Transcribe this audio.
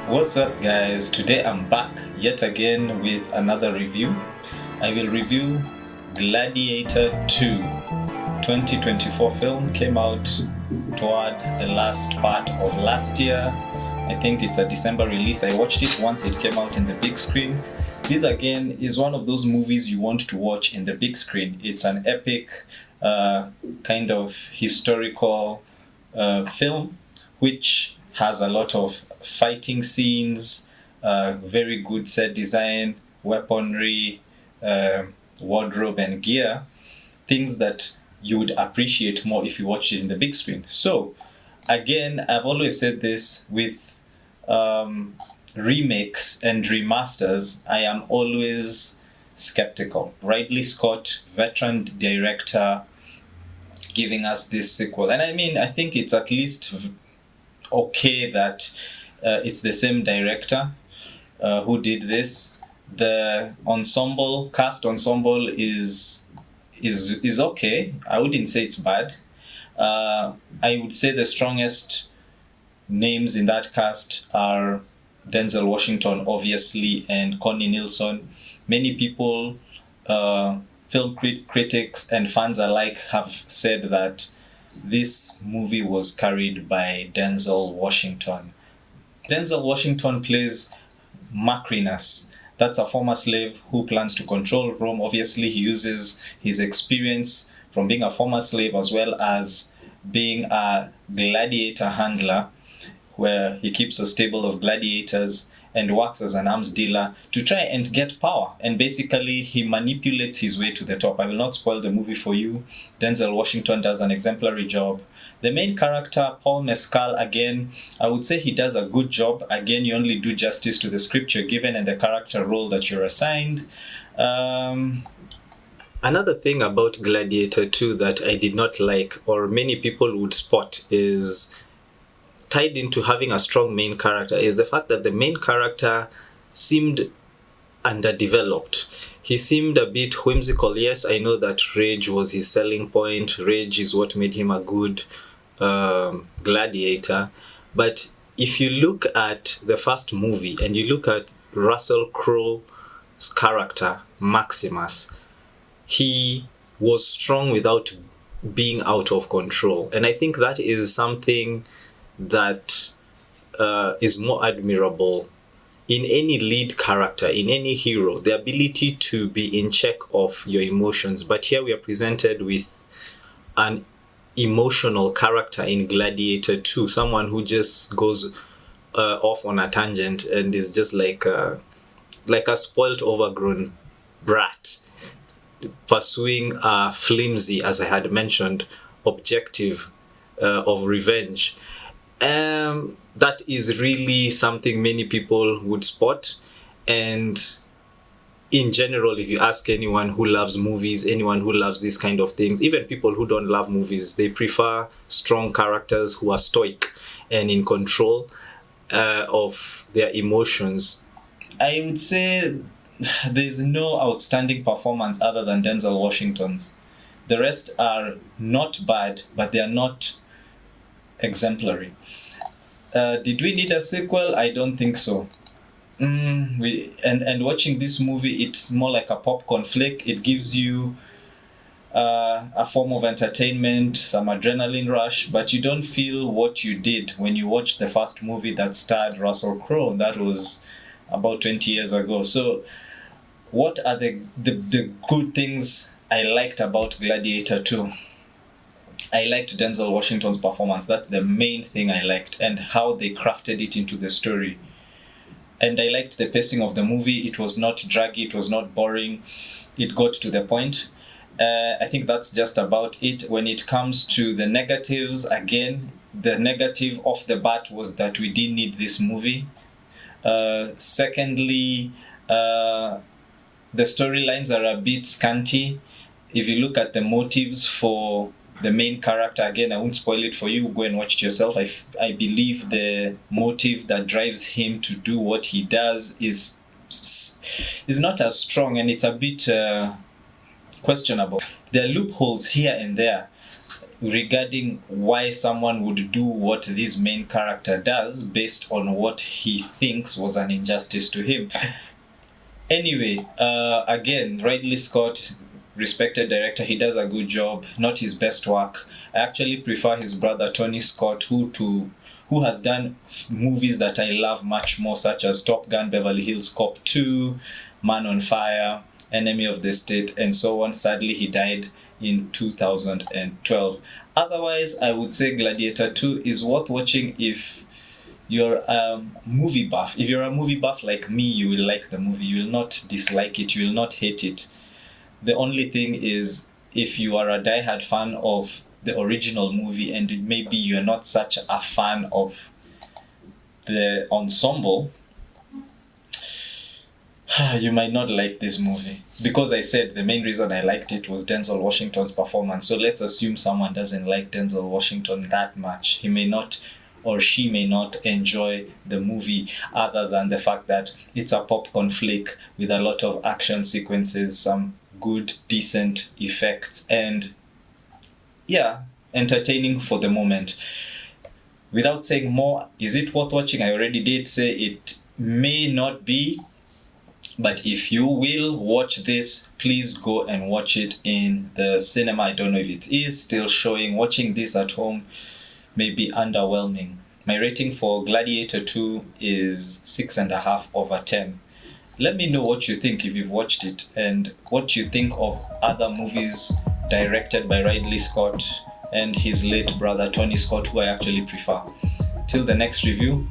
What's up, guys? Today I'm back yet again with another review. I will review Gladiator II. 2024 film came out toward the last part of last year. I think it's a December release. I watched it once it came out in the big screen. This again is one of those movies you want to watch in the big screen. It's an epic kind of historical film which has a lot of fighting scenes, very good set design, weaponry, wardrobe and gear, things that you would appreciate more if you watched it in the big screen. So again, I've always said this with remakes and remasters, I am always skeptical. Ridley Scott, veteran director, giving us this sequel. And I mean, I think it's at least okay that it's the same director who did this. The cast ensemble is okay. I wouldn't say it's bad. I would say the strongest names in that cast are Denzel Washington, obviously, and Connie Nielsen. Many people, film critics and fans alike, have said that this movie was carried by Denzel Washington. Denzel Washington plays Macrinus. That's a former slave who plans to control Rome. Obviously, he uses his experience from being a former slave as well as being a gladiator handler, where he keeps a stable of gladiators and works as an arms dealer to try and get power. And basically, he manipulates his way to the top. I will not spoil the movie for you. Denzel Washington does an exemplary job. The main character, Paul Mescal, again, I would say he does a good job. Again, you only do justice to the script you're given and the character role that you're assigned. Another thing about Gladiator 2 that I did not like, or many people would spot, is tied into having a strong main character, is the fact that the main character seemed underdeveloped. He seemed a bit whimsical. Yes, I know that rage was his selling point. Rage is what made him a good gladiator. But if you look at the first movie and you look at Russell Crowe's character, Maximus, he was strong without being out of control. And I think that is something that is more admirable in any lead character, in any hero, the ability to be in check of your emotions. But here we are presented with an emotional character in Gladiator 2, someone who just goes off on a tangent and is just like a spoilt, overgrown brat, pursuing a flimsy, as I had mentioned, objective of revenge. That is really something many people would spot. And in general, if you ask anyone who loves movies, anyone who loves these kind of things, even people who don't love movies, they prefer strong characters who are stoic and in control of their emotions. I would say there's no outstanding performance other than Denzel Washington's. The rest are not bad, but they are not exemplary. Did we need a sequel? I don't think so. Watching this movie, it's more like a popcorn flick. It gives you a form of entertainment, some adrenaline rush, but you don't feel what you did when you watched the first movie that starred Russell Crowe. That was about 20 years ago. So what are the good things I liked about Gladiator 2? I liked Denzel Washington's performance. That's the main thing I liked, and how they crafted it into the story. And I liked the pacing of the movie. It was not draggy, it was not boring. It got to the point. I think that's just about it. When it comes to the negatives, again, the negative off the bat was that we didn't need this movie. Secondly, the storylines are a bit scanty. If you look at the motives for the main character, again, I won't spoil it for you, go and watch it yourself. I believe the motive that drives him to do what he does is not as strong, and it's a bit questionable. There are loopholes here and there. regarding why someone would do what this main character does based on what he thinks was an injustice to him. Anyway, again, Ridley Scott, respected director, he does a good job, not his best work. I actually prefer his brother Tony Scott, who has done movies that I love much more, such as Top Gun, Beverly Hills Cop 2, Man on Fire, Enemy of the State, and so on. Sadly, he died in 2012. Otherwise, I would say Gladiator 2 is worth watching if you're a movie buff. If you're a movie buff like me, you will like the movie. You will not dislike it. You will not hate it. The only thing is, if you are a diehard fan of the original movie and maybe you're not such a fan of the ensemble, you might not like this movie. Because I said the main reason I liked it was Denzel Washington's performance. So let's assume someone doesn't like Denzel Washington that much. He may not, or she may not, enjoy the movie, other than the fact that it's a popcorn flick with a lot of action sequences, some good, decent effects, and yeah, entertaining for the moment. Without saying more, is it worth watching? I already did say it may not be, but if you will watch this, please go and watch it in the cinema. I don't know if it is still showing. Watching this at home may be underwhelming. My rating for Gladiator 2 is 6.5/10. Let me know what you think if you've watched it, and what you think of other movies directed by Ridley Scott and his late brother Tony Scott, who I actually prefer. Till the next review,